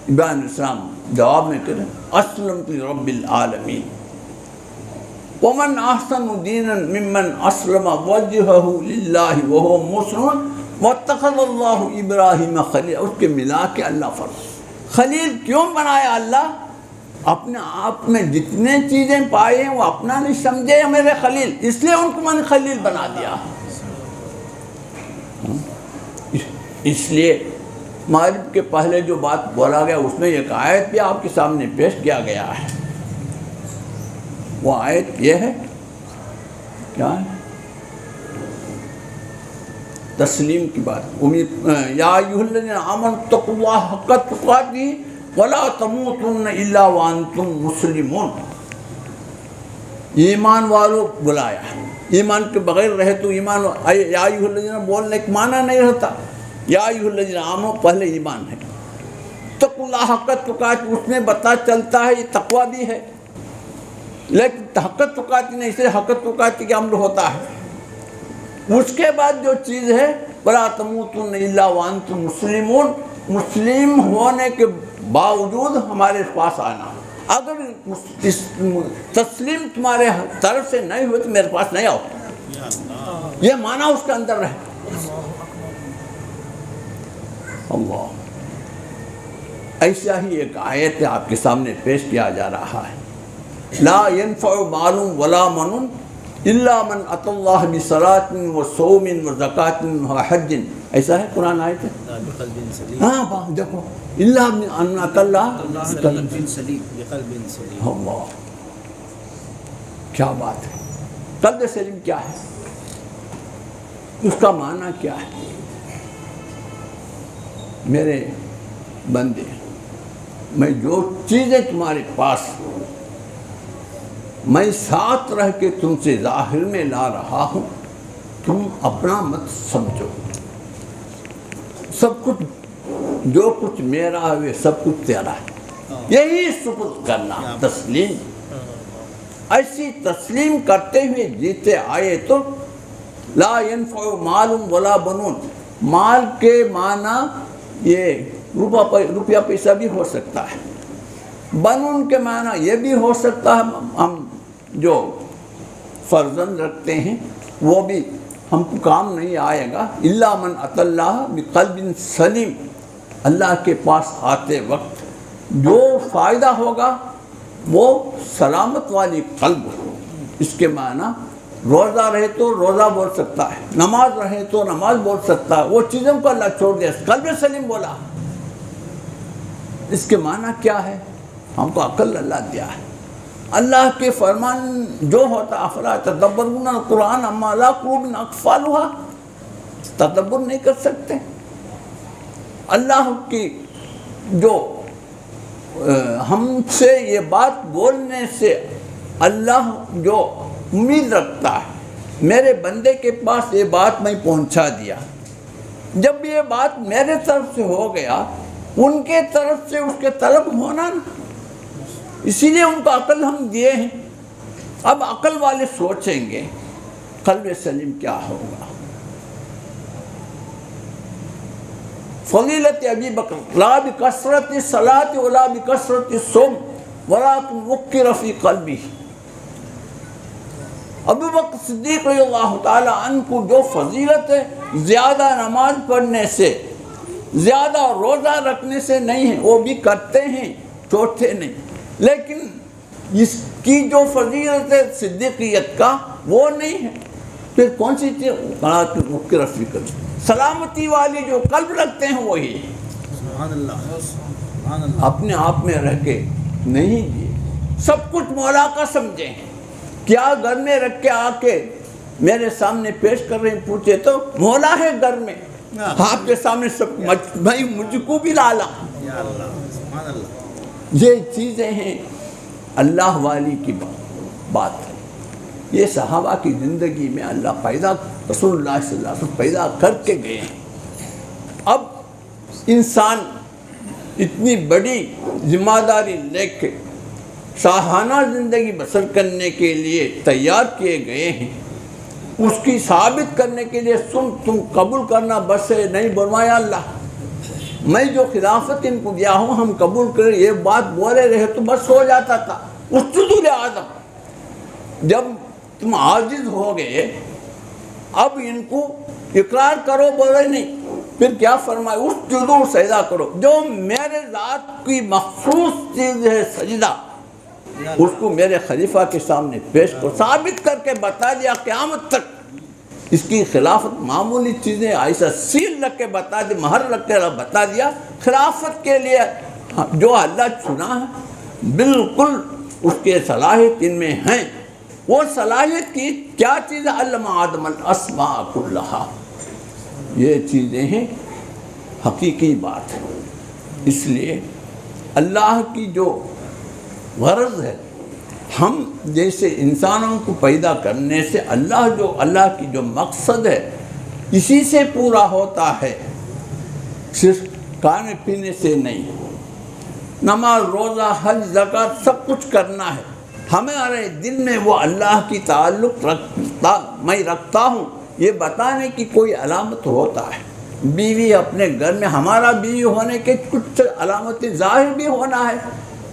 ابراہیم علیہ السلام جواب میں کریں اسلمت لرب العالمین ومن احسن دینا ممن اسلم وجهه للہ وهو محسن واتخذ اللہ ابراہیم خلیل. اس کے ملا کے اللہ فرمایا خلیل کیوں بنایا اللہ؟ اپنے آپ میں جتنے چیزیں پائے ہیں وہ اپنا نہیں سمجھے میرے خلیل، اس لیے ان کو میں نے خلیل بنا دیا. اس لیے مغرب کے پہلے جو بات بولا گیا اس میں ایک آیت بھی آپ کے سامنے پیش کیا گیا ہے. وہ آیت یہ ہے کیا ہے؟ تسلیم کی بات. یا ایھا الذین آمنوا اتقوا اللہ حق تقاتہ ولا تموتن الا وانتم مسلمون. ایمان والوں بلایا، ایمان کے بغیر رہے تو ایمان یا ایھا الذین بولنے کا معنی نہیں رہتا. یا ایھا الذین آمنوا پہلے ایمان ہے، اتقوا اللہ حق تقاتہ اس میں پتہ چلتا ہے یہ تقوی بھی ہے، لیکن حق تقاتہ نہیں، اس لیے حق تقاتہ کا عمل ہوتا ہے. اس کے بعد جو چیز ہے وَلَا تَمُوتُنَّ إِلَّا وَأَنْتُمْ مُسْلِمُونَ، مسلم ہونے کے باوجود ہمارے پاس آنا. اگر تسلیم تمہارے طرف سے نہیں ہوئے تو میرے پاس نہیں آؤ. یہ معنی اس کے اندر رہے. اللہ ایسا ہی ایک آیت آپ کے سامنے پیش کیا جا رہا ہے. لا ينفع مال ولا من الا من اتى الله بصلاۃ وصوم وزکاۃ وحج. ایسا ہے قرآن آیت ہے. ہاں دیکھو الا من اتى الله بقلب سلیم. اللہ کیا بات ہے. قلب سلیم کیا ہے؟ اس کا معنی کیا ہے؟ میرے بندے، میں جو چیزیں تمہارے پاس میں ساتھ رہ کے تم سے ظاہر میں لا رہا ہوں، تم اپنا مت سمجھو. سب کچھ جو کچھ میرا ہے سب کچھ تیرا ہے. یہی سپرد کرنا تسلیم. ایسی تسلیم کرتے ہوئے جیتے آئے تو لا ينفع مال ولا بنون. مال کے معنی یہ روپیہ پیسہ بھی ہو سکتا ہے. بنون کے معنی یہ بھی ہو سکتا ہے ہم جو فرزند رکھتے ہیں وہ بھی ہم کو کام نہیں آئے گا. الا من اتی اللہ بقلب سلیم. اللہ کے پاس آتے وقت جو فائدہ ہوگا وہ سلامت والی قلب. اس کے معنی روزہ رہے تو روزہ بول سکتا ہے، نماز رہے تو نماز بول سکتا ہے. وہ چیزوں کو اللہ چھوڑ دیا، قلب سلیم بولا. اس کے معنی کیا ہے؟ ہم کو عقل اللہ دیا ہے. اللہ کے فرمان جو ہوتا افلا تدبرون القرآن اما لا قلوب اقفالها. تدبر نہیں کر سکتے. اللہ کی جو ہم سے یہ بات بولنے سے اللہ جو امید رکھتا ہے میرے بندے کے پاس یہ بات میں پہنچا دیا. جب یہ بات میرے طرف سے ہو گیا ان کے طرف سے اس کے طلب ہونا نا. اسی لیے ان کو عقل ہم دیے ہیں. اب عقل والے سوچیں گے قلب سلیم کیا ہوگا. فضیلت ابی بکر لا بکثرت الصلاۃ ولا بکثرت الصوم ولکن وقر فی قلبہ. ابو بکر صدیق رضی اللہ تعالی عنہ کو جو فضیلت ہے زیادہ نماز پڑھنے سے، زیادہ روزہ رکھنے سے نہیں ہے. وہ بھی کرتے ہیں، چھوڑتے نہیں. لیکن اس کی جو فضیلت ہے صدیقیت کا وہ نہیں ہے. پھر کون سی چیز؟ سلامتی والی جو قلب رکھتے ہیں وہی سبحان اللہ. اپنے آپ میں رہ کے نہیں دیے. سب کچھ مولا کا سمجھیں. کیا گھر میں رکھ کے آ کے میرے سامنے پیش کر رہے ہیں، پوچھے تو مولا ہے گھر میں، آپ کے سامنے سب بھائی مجھ کو بھی لالا. یہ چیزیں ہیں اللہ والی کی بات ہے. یہ صحابہ کی زندگی میں اللہ پیدا، رسول اللہ صلی اللہ علیہ وسلم پیدا کر کے گئے ہیں. اب انسان اتنی بڑی ذمہ داری لے کے شاہانہ زندگی بسر کرنے کے لیے تیار کیے گئے ہیں. اس کی ثابت کرنے کے لیے تم قبول کرنا بس ہے نہیں بنوایا اللہ. میں جو خلافت ان کو دیا ہوں ہم قبول کریں، یہ بات بولے رہے تو بس ہو جاتا تھا۔ اسجدوا لآدم، جب تم عاجز ہو گئے اب ان کو اقرار کرو، بولے نہیں، پھر کیا فرمائے؟ اسجدوا، سجدہ کرو۔ جو میرے ذات کی مخصوص چیز ہے سجدہ، اس کو میرے خلیفہ کے سامنے پیش کرو، ثابت کر کے بتا دیا قیامت تک۔ اس کی خلافت معمولی چیزیں ایسا سیل رکھ کے بتا دی، مہر رکھ کے بتا دیا، خلافت کے لیے جو اللہ چنا ہے بالکل اس کے صلاحیت ان میں ہیں۔ وہ صلاحیت کی کیا چیز ہے؟ علم آدم الاسماء کلہا، یہ چیزیں ہیں، حقیقی بات ہے۔ اس لیے اللہ کی جو غرض ہے، ہم جیسے انسانوں کو پیدا کرنے سے اللہ کی جو مقصد ہے اسی سے پورا ہوتا ہے، صرف کھانے پینے سے نہیں۔ نماز، روزہ، حج، زکوٰۃ سب کچھ کرنا ہے، ہمارے دل میں وہ اللہ کی تعلق میں رکھتا ہوں یہ بتانے کی کوئی علامت ہوتا ہے۔ بیوی اپنے گھر میں، ہمارا بیوی ہونے کے کچھ علامتیں ظاہر بھی ہونا ہے،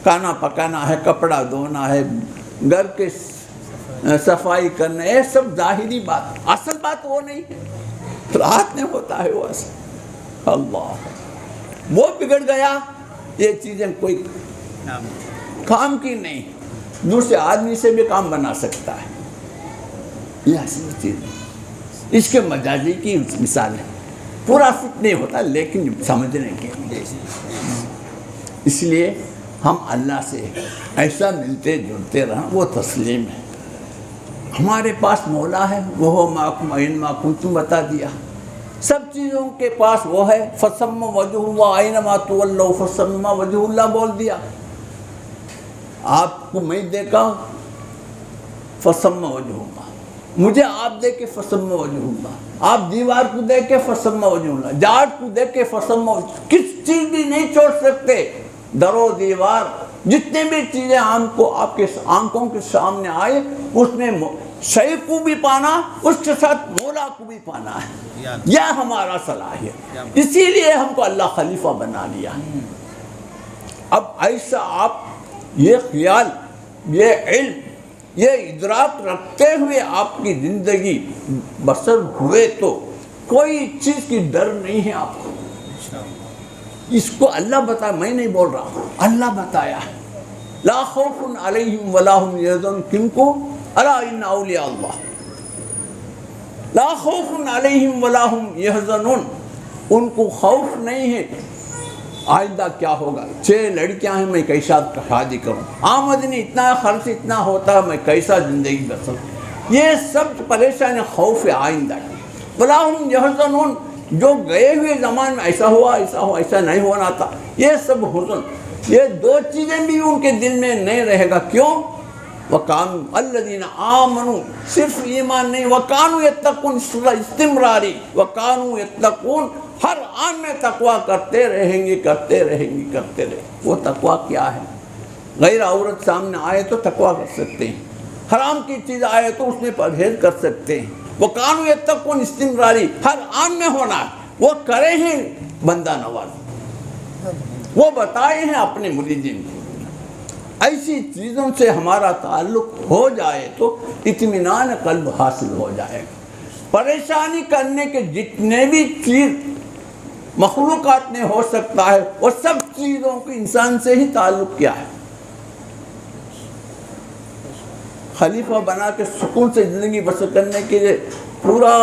کھانا پکانا ہے، کپڑا دھونا ہے، گھر کے صفائی کرنا، یہ سب ظاہری بات، اصل بات وہ نہیں، رات میں ہوتا ہے وہ اصل۔ اللہ، وہ بگڑ گیا، یہ چیزیں کوئی کام کی نہیں، دوسرے آدمی سے بھی کام بنا سکتا ہے، یہ اصل چیز۔ اس کے مجازی کی مثال ہے، پورا فٹ نہیں ہوتا لیکن سمجھنے کے لیے۔ اس لیے ہم اللہ سے ایسا ملتے جلتے رہنا، وہ تسلیم ہے۔ ہمارے پاس مولا ہے، وہ معکم اینما کنتم بتا دیا، سب چیزوں کے پاس وہ ہے۔ فثم وجہ اللہ اینما تولوا فثم وجہ اللہ بول دیا۔ آپ کو میں دیکھا فثم وجہ اللہ، مجھے آپ دیکھ کے فثم وجہ اللہ، آپ دیوار کو دیکھ کے فثم وجہ اللہ، جاڑ کو دیکھ کے فثم وجہ، کس چیز بھی نہیں چھوڑ سکتے، در و دیوار جتنے بھی چیزیں آپ کے آنکھوں کے سامنے آئے، اس میں شے کو بھی پانا، اس کے ساتھ مولا کو بھی پانا ہے، یہ ہمارا صلاحیت۔ اسی لیے ہم کو اللہ خلیفہ بنا لیا۔ اب ایسا آپ یہ خیال، یہ علم، یہ ادراک رکھتے ہوئے آپ کی زندگی بسر ہوئے تو کوئی چیز کی ڈر نہیں ہے آپ کو۔ اس کو اللہ بتایا، میں نہیں بول رہا ہوں، اللہ بتایا ہے۔ لا خوف علیہم ولا هم یحزنون، کن کو؟ الا ان اولیاء اللہ لا خوف علیہم ولا هم یحزنون، ان کو خوف نہیں ہے آئندہ کیا ہوگا، 6 لڑکیاں ہیں میں کیسا شادی کروں، آمدنی اتنا، خرچ اتنا ہوتا ہے، میں کیسا زندگی بسر، یہ سب پریشانی خوف آئندہ ہے۔ ولا هم یحزنون، جو گئے ہوئے زمان میں ایسا ہوا، ایسا نہیں ہونا تھا، یہ سب حزن، یہ 2 چیزیں بھی ان کے دل میں نہیں رہے گا۔ کیوں؟ وَقَانُوا الَّذِينَ آمَنُوا، صرف ایمان نہیں، وَقَانُوا يَتَّقُونَ، استمراری، وَقَانُوا يَتَّقُونَ، ہر آن میں تقوی کرتے رہیں گے۔ وہ تقوی کیا ہے؟ غیر عورت سامنے آئے تو تقوی کر سکتے ہیں، حرام کی چیز آئے تو اس میں پرہیز کر سکتے ہیں۔ وَقَانُوا يَتَّقُونَ، استمراری، ہر آن میں ہونا ہے، وہ کرے ہیں بندہ نواز، وہ بتائے ہیں اپنے مریدین کو۔ ایسی چیزوں سے ہمارا تعلق ہو جائے تو اطمینان قلب حاصل ہو جائے گا۔ پریشانی کرنے کے جتنے بھی چیز مخلوقات میں ہو سکتا ہے، وہ سب چیزوں کو انسان سے ہی تعلق کیا ہے۔ خلیفہ بنا کے سکون سے زندگی بسر کرنے کے لیے پورا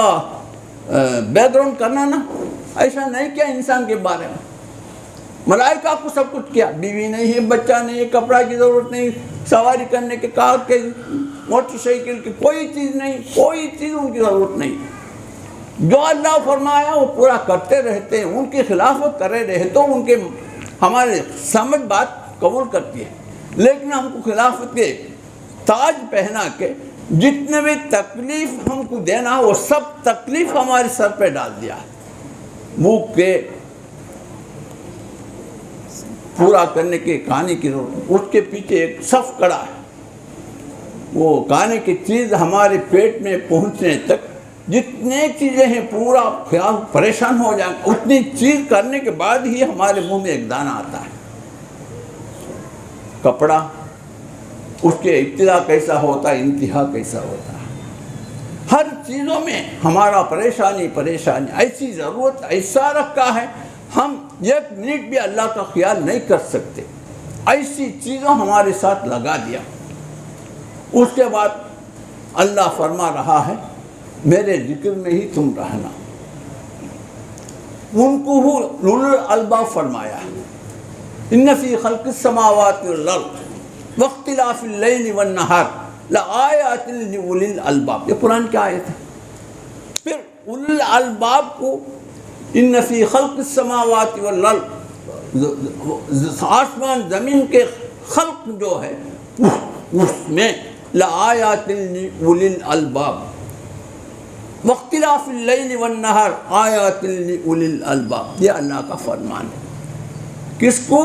بیک گراؤنڈ کرنا نا، ایسا نہیں کیا انسان کے بارے میں۔ ملائکہ کو سب کچھ کیا، بیوی نہیں ہے، بچہ نہیں ہے، کپڑا کی ضرورت نہیں، سواری کرنے کے کار کے، موٹر سائیکل کی کوئی چیز نہیں، کوئی چیز ان کی ضرورت نہیں۔ جو اللہ فرمایا وہ پورا کرتے رہتے ہیں، ان کی خلافت کرے رہے تو ان کے ہمارے سمجھ بات قبول کرتی ہے، لیکن ہم کو خلافت کے تاج پہنا کے جتنے بھی تکلیف ہم کو دینا وہ سب تکلیف ہمارے سر پہ ڈال دیا۔ بھوک کے پورا کرنے کے کھانے کی ضرورت، اس کے پیچھے ایک صف کڑا ہے، وہ کھانے کی چیز ہمارے پیٹ میں پہنچنے تک جتنے چیزیں ہیں پورا خیال پریشان ہو جائیں، اتنی چیز کرنے کے بعد ہی ہمارے منہ میں ایک دانہ آتا ہے۔ کپڑا، اس کے ابتدا کیسا ہوتا ہے، انتہا کیسا ہوتا ہے، ہر چیزوں میں ہمارا پریشانی ایسی ضرورت ایسا رکھا ہے، ہم ایک منٹ بھی اللہ کا خیال نہیں کر سکتے، ایسی چیزوں ہمارے ساتھ لگا دیا۔ اس کے بعد اللہ فرما رہا ہے میرے ذکر میں ہی تم رہنا۔ ان کو اولو الالباب فرمایا، ان فی خلق السماوات والارض واختلاف اللیل والنہار لآیات لأولی الالباب، یہ قرآن کی آیت ہے۔ پھر اولو الالباب کو ان فی خلق السماوات والارض، آسمان زمین کے خلق جو ہے اس میں لآیات لأولی الالباب واختلاف اللیل والنہار آیات لأولی الالباب، یہ اللہ کا فرمان ہے۔ کس کو؟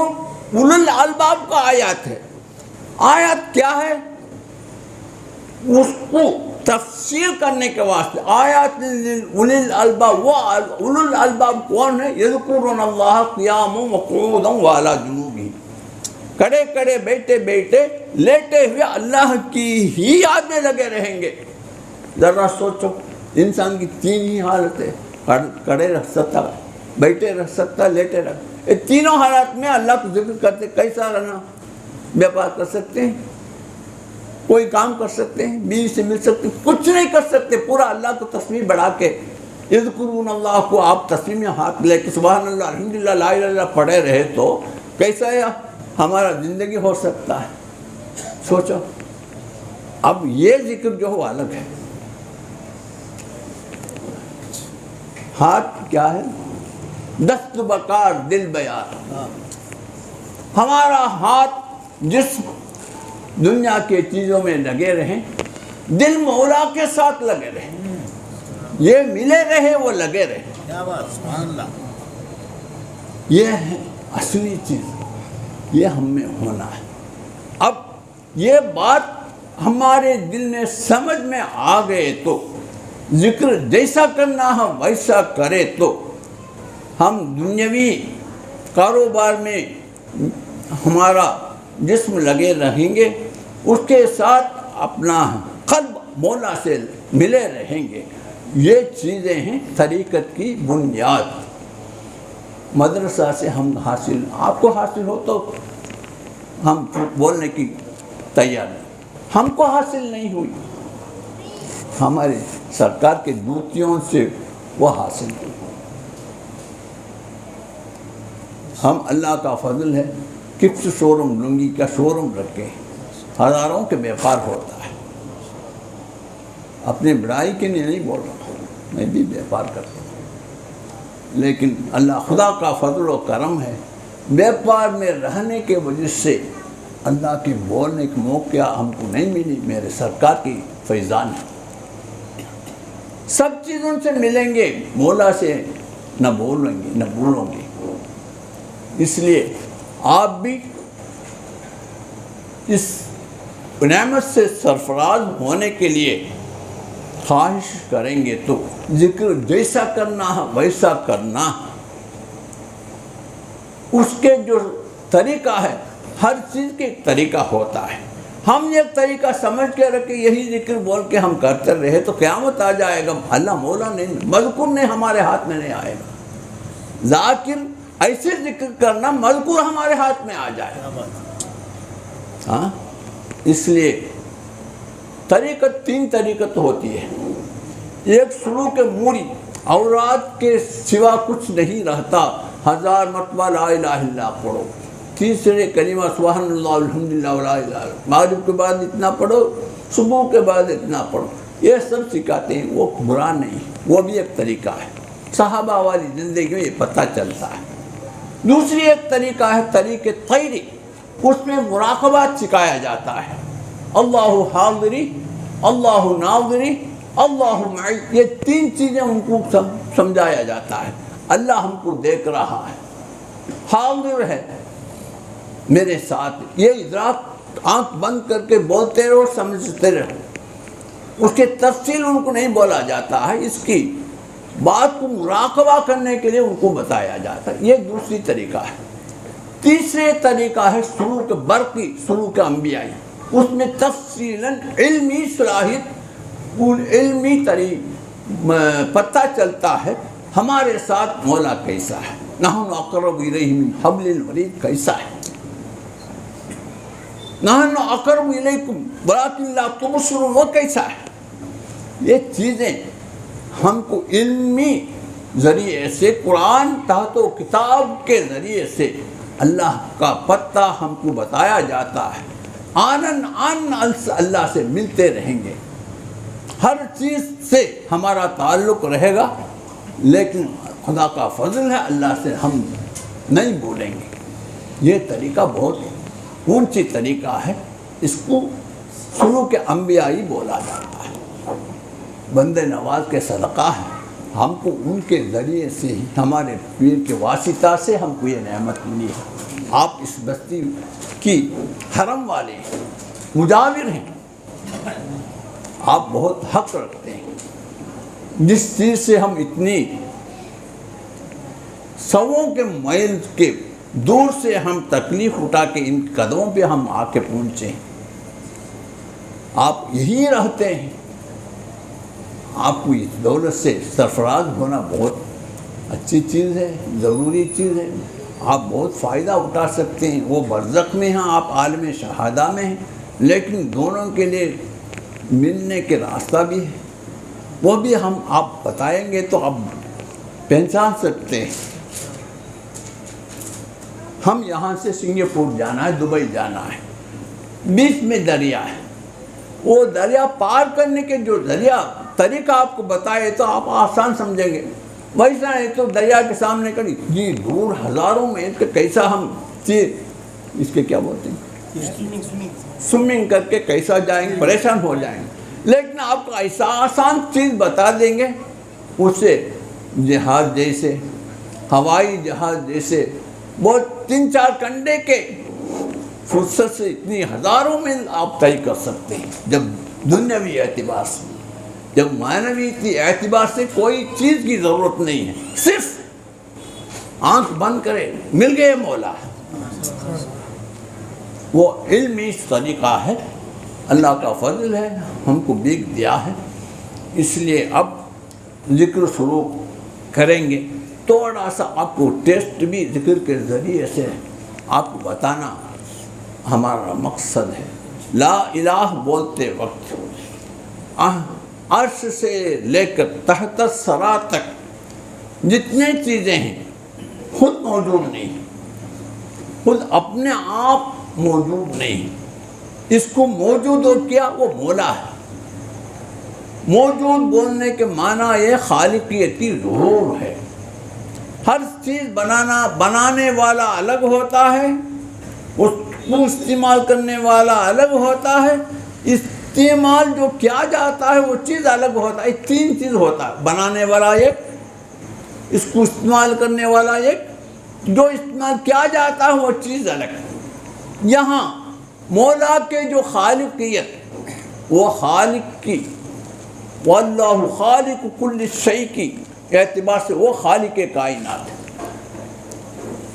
اولو الالباب کا آیات ہے۔ آیات کیا ہے؟ اس کو تفسیر کرنے کے واسطے آیات لأولی الالباب، وہ اولو الالباب کون ہے؟ یذکرون اللہ قیاما وقعودا وعلی جنوبہم، کھڑے کھڑے بیٹھے بیٹھے لیٹے ہوئے اللہ کی ہی یاد میں لگے رہیں گے۔ ذرا سوچو، انسان کی تین ہی حالت ہے، کھڑے رہ سکتا، بیٹھے رہ سکتا، لیٹے رہ، یہ تینوں حالات میں اللہ کو ذکر کرتے کیسا رہنا؟ بیپار کر سکتے ہیں، کوئی کام کر سکتے ہیں، بیوی سے مل سکتے ہیں، کچھ نہیں کر سکتے، پورا اللہ کو تسبیح بڑھا کے یذکرون اللہ کو آپ تسبیح میں ہاتھ لے کے سبحان اللہ الحمدللہ لا الہ الا اللہ پڑھے رہے تو کیسا ہے ہمارا زندگی ہو سکتا ہے؟ سوچو۔ اب یہ ذکر جو وہ الگ ہے۔ ہاتھ کیا ہے؟ دست بکار دل بیار، ہمارا ہاتھ جسم دنیا کے چیزوں میں لگے رہیں، دل مولا کے ساتھ لگے رہیں، یہ ملے رہے وہ لگے رہے، کیا بات، سبحان اللہ، یہ ہے اصلی چیز، یہ ہم میں ہونا ہے۔ اب یہ بات ہمارے دل میں سمجھ میں آ گئے تو ذکر جیسا کرنا ہے ویسا کرے تو ہم دنیاوی کاروبار میں ہمارا جسم لگے رہیں گے، اس کے ساتھ اپنا قلب مولا سے ملے رہیں گے۔ یہ چیزیں ہیں طریقت کی بنیاد۔ مدرسہ سے ہم حاصل، آپ کو حاصل ہو تو ہم بولنے کی تیار ہیں، ہم کو حاصل نہیں ہوئی، ہمارے سرکار کے دوتیوں سے وہ حاصل ہوئی۔ ہم اللہ کا فضل ہے، کپس شو روم لنگی کا شو روم رکھے، ہزاروں کے بیپار ہوتا ہے۔ اپنے بڑائی کے لیے نہیں بول رہا ہوں، میں بھی بیپار کرتا ہوں، لیکن اللہ خدا کا فضل و کرم ہے، بیپار میں رہنے کے وجہ سے اللہ کے بولنے کے موقع ہم کو نہیں ملی، میرے سرکار کی فیضان ہے۔ سب چیزوں سے ملیں گے، مولا سے نہ بولیں گے نہ بھولوں گے۔ اس لیے آپ بھی اس نعمت سے سرفراز ہونے کے لیے خواہش کریں گے تو ذکر جیسا کرنا ہے ویسا کرنا۔ اس کے جو طریقہ ہے، ہر چیز کے ایک طریقہ ہوتا ہے۔ ہم ایک طریقہ سمجھ کے رکھے یہی ذکر بول کے ہم کرتے رہے تو قیامت آ جائے گا، اللہ مولا نہیں، مذکور نہیں ہمارے ہاتھ میں نہیں آئے گا۔ ذاکر ایسے ذکر کرنا مذکور ہمارے ہاتھ میں آ جائے گا۔ ہاں، اس لیے طریقت تین طریقت ہوتی ہے۔ ایک سلوک موری، اورات کے سوا کچھ نہیں رہتا، 1000 مرتبہ لا الہ الا اللہ پڑھو، تیسرے کلمہ سبحان اللہ الحمدللہ ولا الہ الا اللہ، مغرب کے بعد اتنا پڑھو، صبح کے بعد اتنا پڑھو، یہ سب سکھاتے ہیں، وہ برا نہیں، وہ بھی ایک طریقہ ہے، صحابہ والی زندگی میں یہ پتہ چلتا ہے۔ دوسری ایک طریقہ ہے طریق طیری، اس میں مراقبات سکھایا جاتا ہے، اللہ حاضری، اللہ ناظری، اللہ معی، یہ تین چیزیں ان کو سمجھایا جاتا ہے۔ اللہ ہم کو دیکھ رہا ہے، حاضر ہے میرے ساتھ، یہ ادراک آنکھ بند کر کے بولتے رہو، سمجھتے رہو۔ اس کے تفصیل ان کو نہیں بولا جاتا ہے، اس کی بات کو مراقبہ کرنے کے لیے ان کو بتایا جاتا ہے۔ یہ دوسری طریقہ ہے۔ تیسرے طریقہ ہے سلوک برقی، سلوک انبیائی، اس میں تفصیلاً علمی صلاحیت، علمی پتہ چلتا ہے ہمارے ساتھ مولا کیسا ہے، نحن اقرب الیہ من حبل الورید کیسا ہے، نحن اقرب الیکم ولکن لا تبصرون وہ کیسا ہے۔ یہ چیزیں ہم کو علمی ذریعے سے، قرآن تحت و کتاب کے ذریعے سے اللہ کا پتہ ہم کو بتایا جاتا ہے۔ آنن اللہ سے ملتے رہیں گے، ہر چیز سے ہمارا تعلق رہے گا، لیکن خدا کا فضل ہے اللہ سے ہم نہیں بولیں گے۔ یہ طریقہ بہت اونچی طریقہ ہے، اس کو سلوک انبیائی بولا جاتا ہے۔ بندے نواز کے صدقہ ہے، ہم کو ان کے ذریعے سے ہی، ہمارے پیر کے واسطہ سے ہم کو یہ نعمت ملی ہے۔ آپ اس بستی کی حرم والے ہیں، مجاور ہیں، آپ بہت حق رکھتے ہیں۔ جس چیز سے ہم اتنی سووں کے میل کے دور سے ہم تکلیف اٹھا کے ان قدموں پہ ہم آ کے پہنچے ہیں، آپ یہی رہتے ہیں۔ آپ کو اس دولت سے سرفراز ہونا بہت اچھی چیز ہے، ضروری چیز ہے، آپ بہت فائدہ اٹھا سکتے ہیں۔ وہ برزخ میں ہیں، آپ عالم شہادہ میں ہیں، لیکن دونوں کے لیے ملنے کے راستہ بھی ہے، وہ بھی آپ بتائیں گے تو آپ پہچان سکتے ہیں۔ ہم یہاں سے سنگاپور جانا ہے، دبئی جانا ہے، بیچ میں دریا ہے، وہ دریا پار کرنے کے جو طریقہ آپ کو بتائے تو آپ آسان سمجھیں گے۔ ویسا ہے تو دریا کے سامنے کری جی دور ہزاروں میں کیسا ہم اس کے کیا بولتے ہیں سوئمنگ کر کے کیسا جائیں گے، پریشان ہو جائیں گے۔ لیکن آپ کو ایسا آسان چیز بتا دیں گے، اس سے جہاز جیسے، ہوائی جہاز جیسے، بہت 3-4 گھنٹے کے فرصت سے اتنی ہزاروں میل آپ طے کر سکتے ہیں۔ جب دنیاوی اعتبار سے، جب معنوی اعتبار سے کوئی چیز کی ضرورت نہیں ہے، صرف آنکھ بند کرے مل گئے مولا۔ وہ علمی طریقہ ہے، اللہ کا فضل ہے، ہم کو بیک دیا ہے۔ اس لیے اب ذکر شروع کریں گے، تھوڑا سا آپ کو ٹیسٹ بھی ذکر کے ذریعے سے آپ کو بتانا ہمارا مقصد ہے۔ لا الہ بولتے وقت عرش سے لے کر تحت الثری تک جتنے چیزیں ہیں خود موجود نہیں، خود اپنے آپ موجود نہیں، اس کو موجود ہو کیا وہ مولا ہے۔ موجود بولنے کے معنی یہ خالقیتی ظہور ہے۔ ہر چیز بنانے والا الگ ہوتا ہے، اس کو استعمال کرنے والا الگ ہوتا ہے، استعمال جو کیا جاتا ہے وہ چیز الگ ہوتا ہے۔ 3 چیز ہوتا ہے، بنانے والا ایک، اس کو استعمال کرنے والا ایک، جو استعمال کیا جاتا ہے وہ چیز الگ۔ یہاں مولا کے جو خالقیت، وہ خالق کی، واللہ خالق کل شیء کی اعتبار سے وہ خالق کائنات ہے،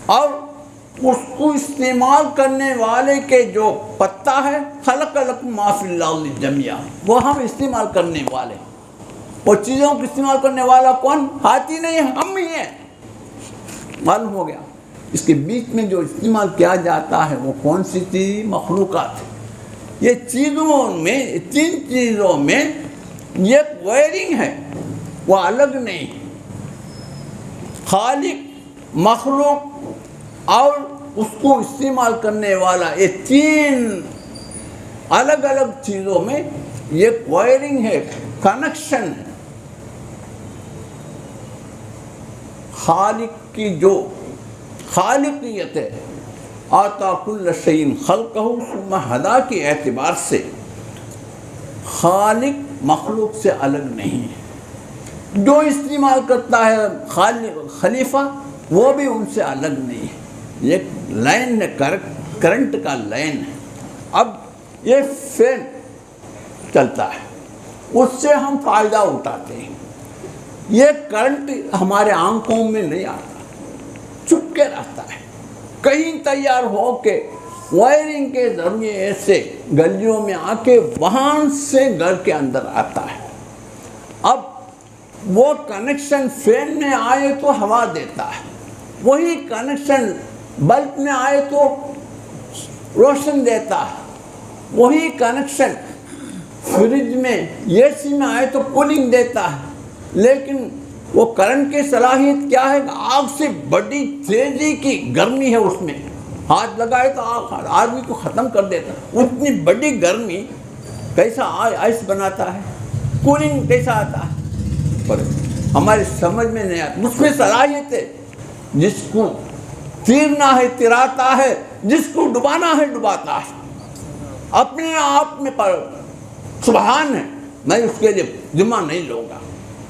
اور اس کو استعمال کرنے والے کے جو پتہ ہے، خلق لکم ما فی الارض جميعا، وہ ہم استعمال کرنے والے، وہ چیزوں کو استعمال کرنے والا کون؟ ہاتھی نہیں، ہم ہی ہیں۔ معلوم ہو گیا؟ اس کے بیچ میں جو استعمال کیا جاتا ہے وہ کون سی چیز؟ مخلوقات ہے۔ یہ چیزوں میں، 3 چیزوں میں ایک وائرنگ ہے، وہ الگ نہیں۔ خالق، مخلوق اور اس کو استعمال کرنے والا، یہ 3 الگ الگ چیزوں میں ایک وائرنگ ہے، کنیکشن ہے۔ خالق کی جو خالقیت ہے، آتا کل شیء خلقہ ثم ہدا کے اعتبار سے خالق مخلوق سے الگ نہیں ہے۔ جو استعمال کرتا ہے خلیفہ، وہ بھی ان سے الگ نہیں ہے۔ ایک لائن ہے، کرنٹ کا لائن ہے۔ اب یہ فین چلتا ہے، اس سے ہم فائدہ اٹھاتے ہیں. یہ کرنٹ ہمارے آنکھوں میں نہیں آتا، چھپ کے رہتا ہے، کہیں تیار ہو کے وائرنگ کے ذریعے سے گلیوں میں آ کے وہاں سے گھر کے اندر آتا ہے. اب وہ کنیکشن فین میں آئے تو ہوا دیتا ہے، وہی کنیکشن بلب میں آئے تو روشن دیتا ہے، وہی کنیکشن فریج میں اے سی میں آئے تو کولنگ دیتا ہے. لیکن وہ کرنٹ کی صلاحیت کیا ہے؟ آگ سے بڑی تیزی کی گرمی ہے اس میں، ہاتھ لگائے تو آگ آدمی کو ختم کر دیتا ہے. اتنی بڑی گرمی کیسا آئس بناتا ہے، کولنگ کیسا آتا ہے، پر ہماری سمجھ میں نہیں آتا. اس میں صلاحیت ہے، جس کو تیرنا ہے تیراتا ہے، جس کو ڈبانا ہے ڈباتا ہے. اپنے آپ میں پر سبحان ہے، میں اس کے لیے ذمہ نہیں لوں گا.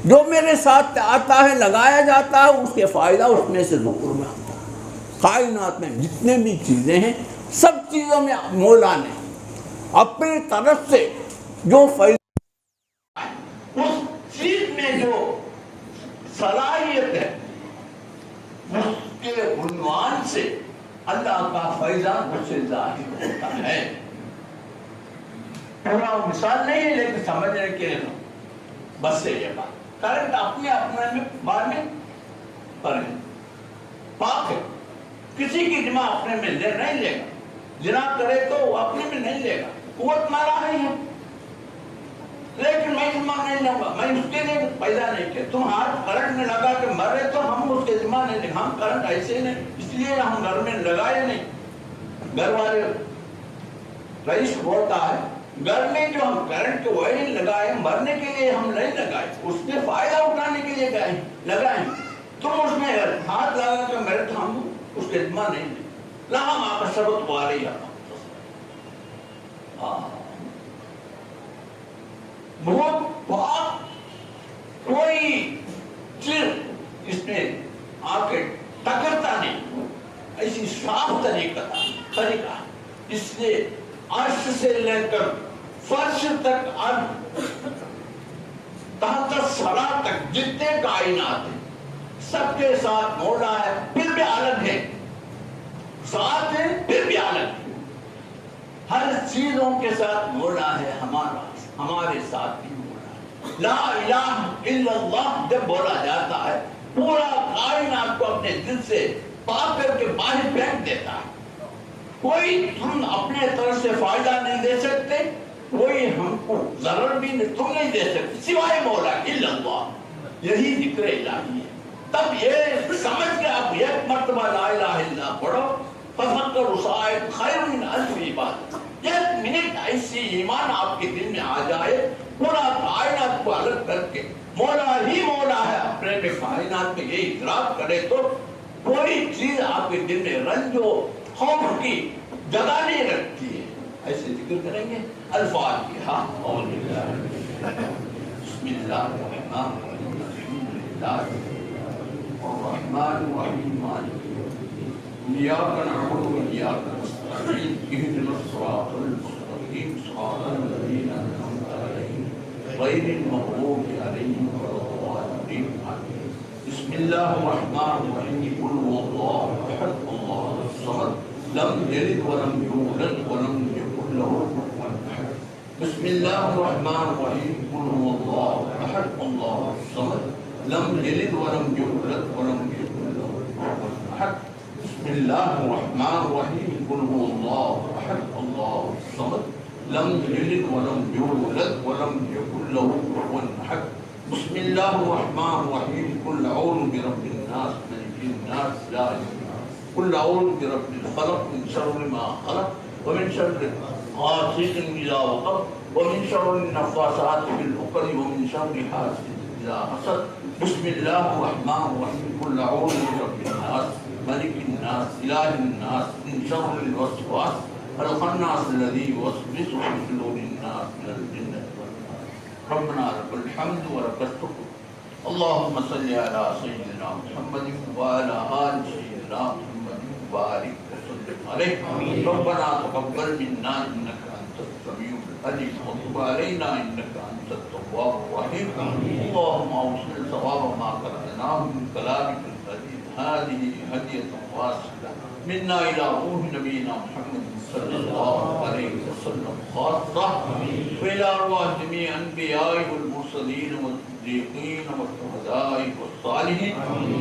جو میرے ساتھ آتا ہے لگایا جاتا ہے، اس کے فائدہ اس میں سے ضرور میں آتا ہے. کائنات میں جتنے بھی چیزیں ہیں سب چیزوں میں مولا نے اپنی طرف سے جو فائدہ، اس چیز میں جو صلاحیت ہے، اس کے عنوان سے اللہ کا فائدہ مجھ سے ظاہر ہوتا ہے. پورا مثال نہیں ہے لیکن سمجھنے کے لیے بس سے یہ بات. کرنٹ اپنے میں بعد میں پر پاک ہے، کسی کی جمع اپنے میں نہیں لے گا. جنا کرے تو وہ اپنے میں نہیں لے گا، قوت مارا ہے، لیکن میں ذمہ نہیں لوں گا، میں اس کے لیے پیدا نہیں کیا. تم ہاتھ کرنٹ میں لگا کے مر رہے تو ہم اس کے ذمہ نہیں لیں. ہم کرنٹ ایسے نہیں، اس لیے ہم گھر میں لگائے نہیں. گھر والے رئیس بولتا ہے گھر میں جو ہم کرنٹ کے وائرنگ لگائے مرنے کے لیے ہم نہیں لگائے، اس میں فائدہ اٹھانے کے لیے لگائے. تم اس میں ہاتھ لگا کے میرے تو ہم اس کے ذمہ نہیں لیں. لہا ماں کا سبت واری بہت کوئی چیز اس میں آ کے ٹکرتا نہیں، ایسی صاف طریقہ. اس لیے عرش سے لے کر فرش تک اور تحت ثرا تک جتنے کائنات ہیں سب کے ساتھ مولا ہے، پھر بھی الگ ہے. ساتھ ہے پھر بھی الگ ہے. ہر چیزوں کے ساتھ مولا ہے، ہمارے ساتھ بھی مولا ہے. لا الہ الا اللہ جب بولا جاتا ہے پورا کائنات کو اپنے دل سے پاک کر کے باہر پھینک دیتا ہے. کوئی تم اپنے طرف سے فائدہ نہیں دے سکتے، کوئی ہم کو ضرر بھی تم نہیں دے سکتے سوائے مولا الا اللہ. یہی ذکر الہی ہے. تب یہ سمجھ کے آپ ایک مرتبہ لا الہ الا اللہ پڑھو، تفکر سائد خیر من الف عبادت. ایک منٹ ایسی ایمان آپ کے دل میں آ جائے، پورا کائنات کو الگ کر کے مولا ہی مولا ہے اپنے میں کائنات میں یہ ادراک کرے تو کوئی چیز آپ کے دل میں رنج و خوف کی جگہ نہیں رکھتی ہے. ایسے ذکر کریں گے الفاتحہ. بسم اللہ الرحمن الرحیم، الرحمن الرحیم، ایاک نعبد و ایاک نستعین، اہدنا الصراط المستقیم، صراط الذین انعمت علیہم غیر المغضوب علیہم ولا الضالین. بسم اللہ الرحمن الرحیم، قل هو اللہ احد اللہ الصمد لم یلد ولم یولد ولم یکن له کفوا احد. بسم اللہ الرحمن الرحیم، قل هو اللہ احد اللہ الصمد لم یلد ولم یولد ولم یکن له کفوا احد. بسم اللہ الرحمن الرحیم، قل هو اللہ احد اللہ الصمد لم یلد ولم یولد ولم یکن له کفوا احد. بسم اللہ الرحمن الرحیم، قل اعوذ برب الناس ملک الناس لا قل اعوذ برب الفلق من شر ما خلق ومن شر غاسق اذا وقب ومن شر النفاثات في العقد ومن شر حاسد اذا حسد. بسم اللہ الرحمن الرحیم، قل اعوذ برب الناس ملک الناس اله الناس من شر الوسواس الخناس الذي يوسوس في صدور الناس من الجنة والناس. ربنا لك الحمد ولك الشكر. اللهم صل على سيدنا محمد وعلى آل سيدنا محمد وبارك وسلم عليه. ربنا تقبل منا انك انت السميع العليم عليم وتب علينا إنك أنت التواب الرحيم اللهم أوصل ثواب ما قرأناه من كلامك القديم هذه هدية واصلة منا إلى روح نبينا محمد صلى الله عليه وسلم خاصة وإلى أرواح جميع الأنبياء والمرسلين والصديقين والشهداء والصالحين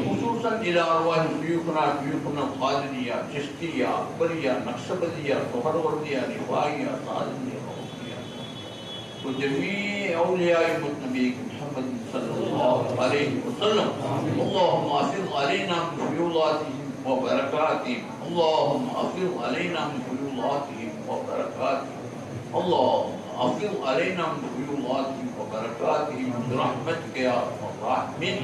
خصوصا إلى أرواح شيوخنا القادرية چشتية أكبرية نقشبندية سہروردية رفاعية صادقية وجميع أولياء نبيك محمد صلى الله عليه وسلم اللهم أفض علينا من فيوضاتهم وبركاتهم اللهم أفض علينا من فيوضاتهم وبركاتهم اللهم أفض علينا من فيوضاتهم وبركاتهم برحمتك يا أرحم الراحمين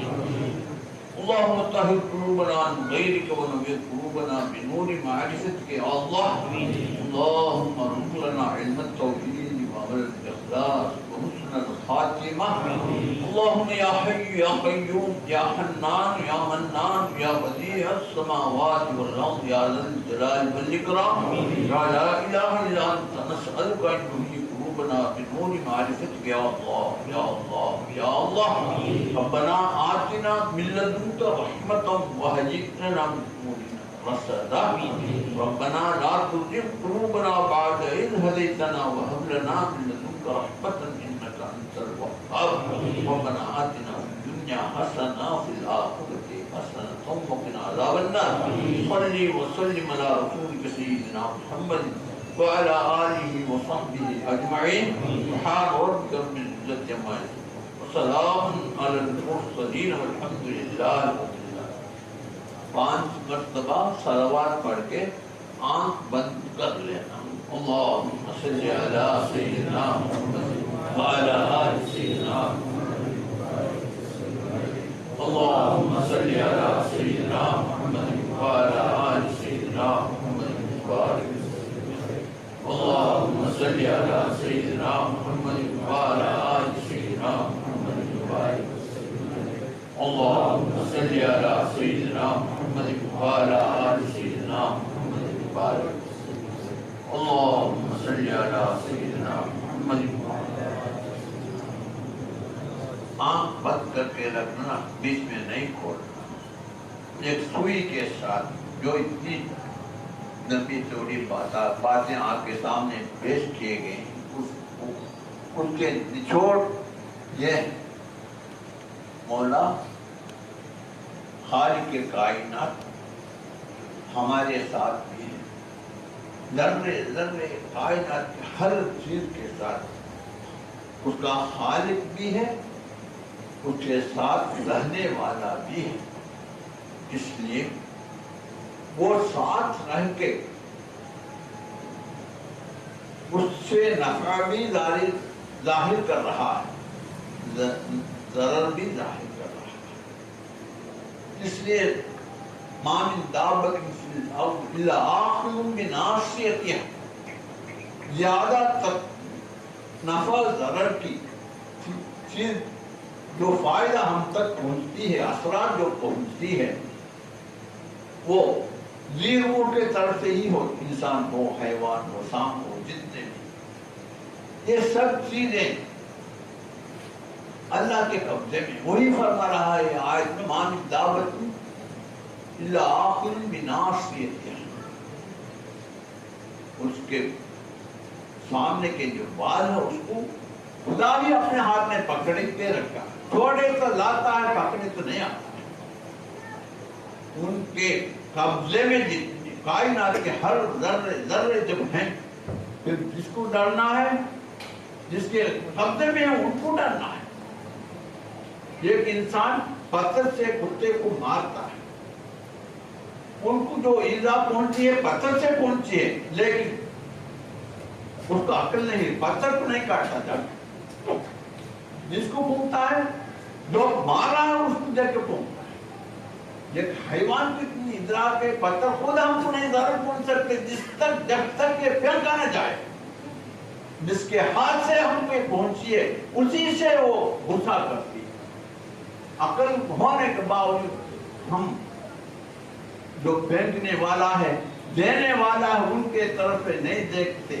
اللهم طهر قلوبنا عن غيرك ونوّر قلوبنا بنور معرفتك يا الله اللهم ارزق لنا علم التوحيد وعمل الإخلاص وحسن الخاتمة اللهم يا حي يا قيوم يا حنان يا منان يا بديع السماوات والأرض يا ذا الجلال والإكرام يا لا إله إلا أنت نسألك أن تحيي قلوبنا بنور معرفتك يا الله يا الله يا الله ربنا آتنا من لدنك رحمة وهيئ لنا من أمورنا رشدا ربنا لا تزغ قلوبنا بعد إذ هديتنا وهب لنا من لدنك رحمة إنك أنت الوهاب ربنا آتنا في الدنيا حسنة وفي الآخرة حسنة وقنا عذاب النار صل وسلم على رسولك سيدنا محمد وعلى آله وصحبه أجمعين سبحان ربك رب العزة عما يصفون وسلام على المرسلين والحمد لله رب العالمين 5 مرتبہ صلوات پڑھ کے آنکھ بند کر لینا اللهم صل على سيدنا محمد وعلى آل سيدنا محمد اللهم صل على سيدنا محمد وعلى آل سيدنا محمد اللهم صل على سيدنا محمد وعلى آل سيدنا محمد اللهم صل على سيدنا محمد وعلى آل سيدنا محمد اللهم صل على سيدنا محمد آنکھ بند کر کے رکھنا بیچ میں نہیں کھولنا ایک سوئی کے ساتھ جو اتنی لمبی چوڑی باتیں آپ کے سامنے پیش کیے گئے اس کے نچوڑ یہ مولا خالق کائنات ہمارے ساتھ بھی ہے ذرے ذرے کائنات کے ہر چیز کے ساتھ اس کا خالق بھی ہے اس کے ساتھ رہنے والا بھی ہے اس لیے وہ ساتھ رہ کے اس سے نفع بھی ظاہر کر رہا ہے ضرر بھی ظاہر کر رہا ہے اس لیے ما من دابۃ فی الارض الا آخذ بناصیتہا زیادہ تک نفع ضرر کی چیز جو فائدہ ہم تک پہنچتی ہے اثرات جو پہنچتی ہے وہ زیر روح کے طرف سے ہی ہو انسان ہو حیوان ہو سانپ ہو جتنے بھی یہ سب چیزیں اللہ کے قبضے میں وہی فرما رہا ہے آیت میں ما من دابۃ الا آخذ بناصیتہا اس کے سامنے کے جو بال ہے اس کو خدا بھی اپنے ہاتھ میں پکڑ کے رکھا تھوڑے تو لاتا ہے پکڑے تو نہیں آتا ان کے قبضے میں کائنات کے ہر ذرے ذرے جب ہیں پھر جس کو ڈرنا ہے جس کے قبضے میں ہے ان کو ڈرنا ہے ایک انسان پتھر سے کتے کو مارتا ہے ان کو جو ایذا پہنچی ہے پتھر سے پہنچی ہے لیکن اس کو عقل نہیں پتھر کو نہیں کاٹتا جاتا جس کو پھونکتا ہے جو مارا ہے اس کو دیکھ کے پھونکتا ہے ایک حیوان کی اتنی ادراک ہے پتھر خود ہم کو نہیں ضرر پہنچ سکتے جب تک یہ پھینکا نہ جائے جس کے ہاتھ سے ہم کو پہنچی ہے اسی سے وہ غصہ کرتی ہے عقل ہونے کے باوجود ہم جو پھینکنے والا ہے دینے والا ہے ان کے طرف سے نہیں دیکھتے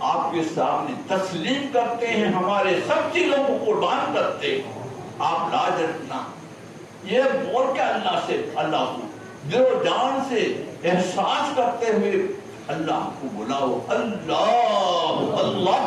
آپ کے سامنے تسلیم کرتے ہیں، ہمارے سب چیزوں کو قربان کرتے ہیں، آپ لاج رکھنا۔ یہ بول کے اللہ سے، اللہ کو دل و جان سے احساس کرتے ہوئے اللہ کو بلاؤ، اللہ اللہ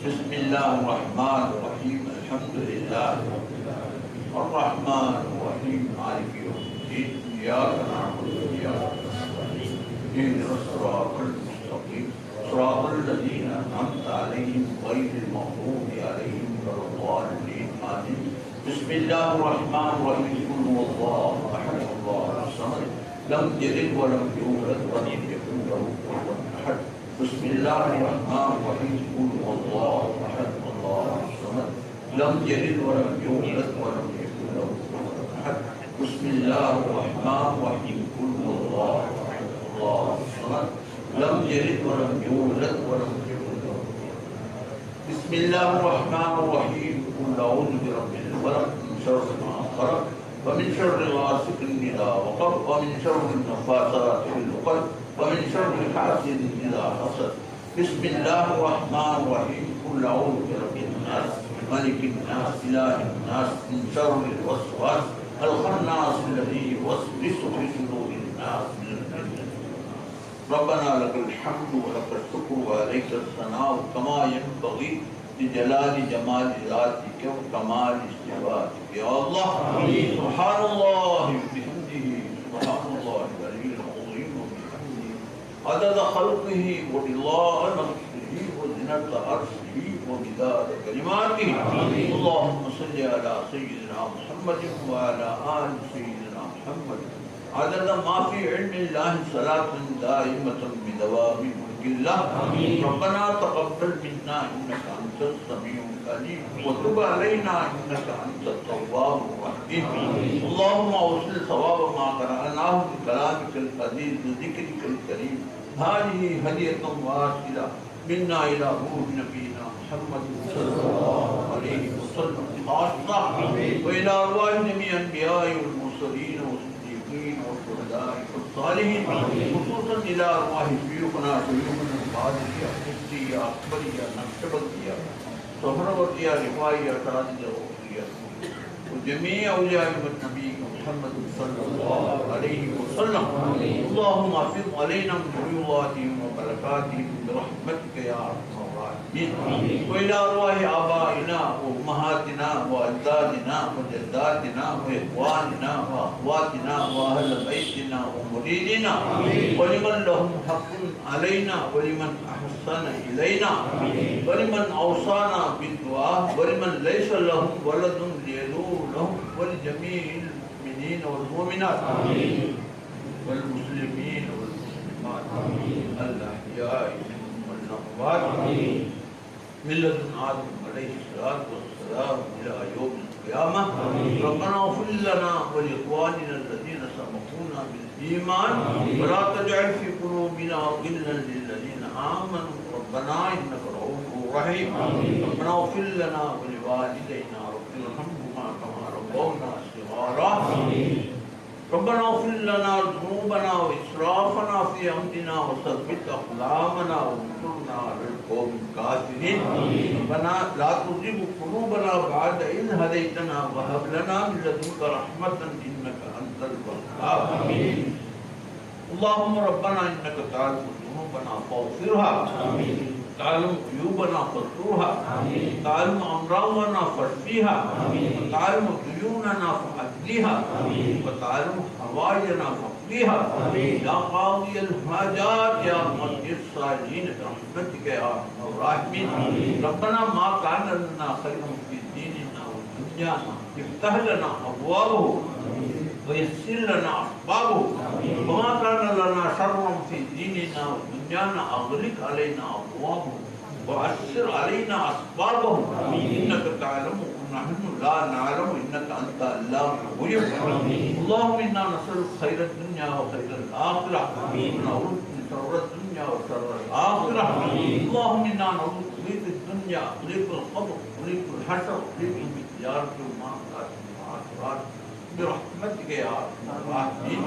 بسم الله الرحمن الرحيم الحمد لله الرحمن الرحيم مالك يوم الدين إياك نعبد وإياك نستعين اهدنا الصراط المستقيم صراط الذين أنعمت عليهم غير المغضوب عليهم ولا الضالين آمين بسم الله الرحمن الرحيم قل هو الله أحد الله الصمد لم يلد ولم يولد ولم يكن له كفوا أحد بسم الله الرحمن الرحيم قل هو الله احد الله الصمد لم يلد ولم يولد ولم يكن له كفوا احد بسم الله الرحمن الرحيم قل هو الله احد الله الصمد لم يلد ولم يولد ولم يكن له كفوا احد بسم الله الرحمن الرحيم قل اعوذ برب الفلق من شر ما خلق ومن شر غاسق اذا وقب ومن شر النفاثات في العقد ومن شر حاسد إذا حسد بسم الله الرحمن الرحيم قل أعوذ برب الناس ملك الناس إله الناس من شر الوسواس الخناس الذي يوسوس في صدور الناس من الجنة ربنا لك الحمد ولك الشكر وعليك الثناء كما ينبغي لجلال جمال ذاتك وكمال استوائك يا الله سبحان الله بحمده سبحان الله العلي العظيم عدد خلقه ورضاء نفسه وزنة عرشه ومداد كلماته اللهم صل على سيدنا محمد وعلى آل سيدنا محمد عدد ما في علم الله صلاة دائمة بدوام ملك الله ربنا تقبل منا إنك أنت السميع العليم وتب علينا إنك أنت التواب الرحيم اللهم أوصل ثواب ما قرأناه بكلامك العزيز وذكرك الكريم هذه هدية واصلة منا إلى روح نبينا محمد صلى الله عليه وسلم خاصة وإلى أرواح جميع الأنبياء والمرسلين والصديقين والشهداء والصالحين خصوصا إلى أرواح شيوخنا القادرية القبطية الأكبرية النقشبندية سهروردية رفاعية تراجية وأخرية وجميع أولياء النبي محمد صلى الله عليه وسلم اللهم احفظ علينا من فيوضاتهم وبركاتهم برحمتك يا ارحم الراحمين والى ارواح ابائنا وامهاتنا واجدادنا وجداتنا واخواننا واخواتنا واهل بيتنا ومريدنا ولمن لهم حق علينا ولمن احسن الينا ولمن اوصانا بالدعاء ولمن ليس لهم ولد ليدعو لهم ولجميع المؤمنين والمؤمنات والمسلمين والمسلمات الأحياء منهم والأموات من لدن آدم عليه الصلاة والسلام إلى يوم القيامة. ربنا اغفر لنا ولإخواننا الذين سبقونا بالإيمان ولا تجعل في قلوبنا غلا للذين آمنوا ربنا إنك رؤوف رحيم. ربنا اغفر لنا ولوالدينا رب ارحمهما كما ربونا صغارا. ربنا اغفر لنا ذنوبنا وإسرافنا في أمرنا وثبت أقدامنا وانصرنا على القوم الكافرين. ربنا لا تزغ قلوبنا بعد إذ هديتنا وهب لنا من لدنك رحمة إنك أنت الوهاب. اللهم ربنا إنك تعلم ذنوبنا فاغفرها، تعلم عيوبنا فاسترها، تعلم أمراضنا فاشفيها، وتعلم ديوننا فأقضيها، وتعلم حوائجنا فاقضيها. يا قاضي الحاجات يا مقضي الصالحين برحمتك يا أرحم الراحمين. ربنا ما كان لنا خير في ديننا ودنيانا افتح لنا أبوابه ويسر لنا أسبابه، وما كان لنا شر في ديننا ودنيانا أغلق علينا أبوابه وأسر علينا أسبابه. إنك تعلم ونحن لا نعلم إنك أنت علام الغيوب. اللهم إنا نسألك خير الدنيا وخير الآخرة ونعوذ من شر الدنيا وشر الآخرة. اللهم إنا نعوذ بك الدنيا وليك القبر وليك الحشر وليك المقيار وما الآخرات برحمتك يا أرحم الراحمين.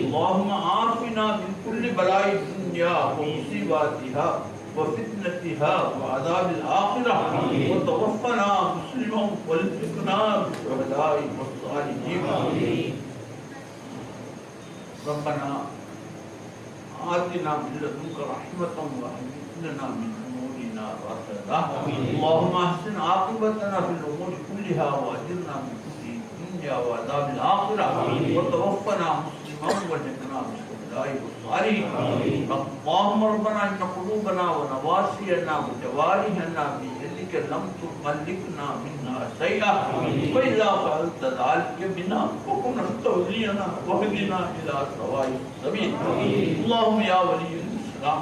اللهم عافنا من كل بلاء الدنيا ومصيباتها وفتنتها وعذاب الآخرة، وتوفنا مسلما والحقنا بالشهداء والصالحين. ربنا آتنا من لدنك رحمة وهيئ لنا من أمورنا رشدا. اللهم احسن عاقبتنا في الأمور كلها وأجرنا من خزي الدنيا وعذاب الآخرة، وتوفنا مسلما والحقنا بالشهداء والصالحين. اللهم ربنا إن قلوبنا ونواسينا وجوارحنا بيدك لم تملكنا منا شيئا، فإذا فعلت ذلك بنا فكن مستولينا واهدنا إلى سواء السبيل. اللهم يا ولي الإسلام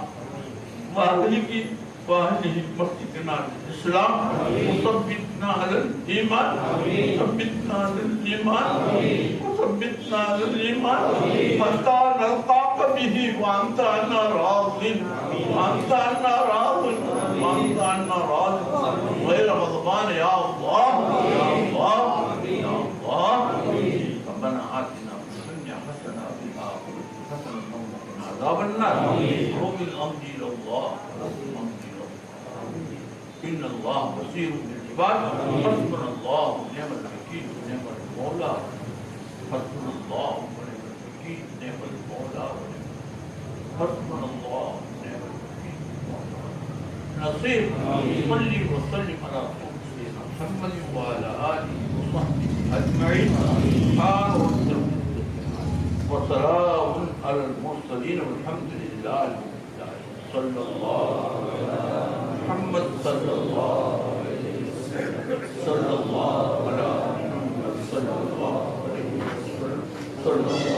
وأهله وأهله مسجدنا الإسلام وثبتنا على الإيمان، ثبتنا على الإيمان وثبتنا على الإيمان حتى نلقاك به وأنت عنا راض، وأنت عنا راض، وأنت عنا راض غير غضبان يا الله يا الله يا الله. ربنا آتنا في الدنيا حسنة وفي الآخرة حسنة وقنا عذاب النار. قوم الأمر إلى الله، إن الله بصير بالعباد. حسبنا الله ونعم الوكيل ونعم المولى. حسبنا الله ونعم الوكيل ونعم المولى. حسبنا الله ونعم الوكيل نصير. صلي وسلم على سيدنا محمد وعلى آله وصحبه أجمعين. سبحان ربك وسلام على المرسلين والحمد لله رب العالمين. صلى الله على محمد صلى الله عليه وسلم. صلى الله على محمد صلى الله عليه وسلم. صلى الله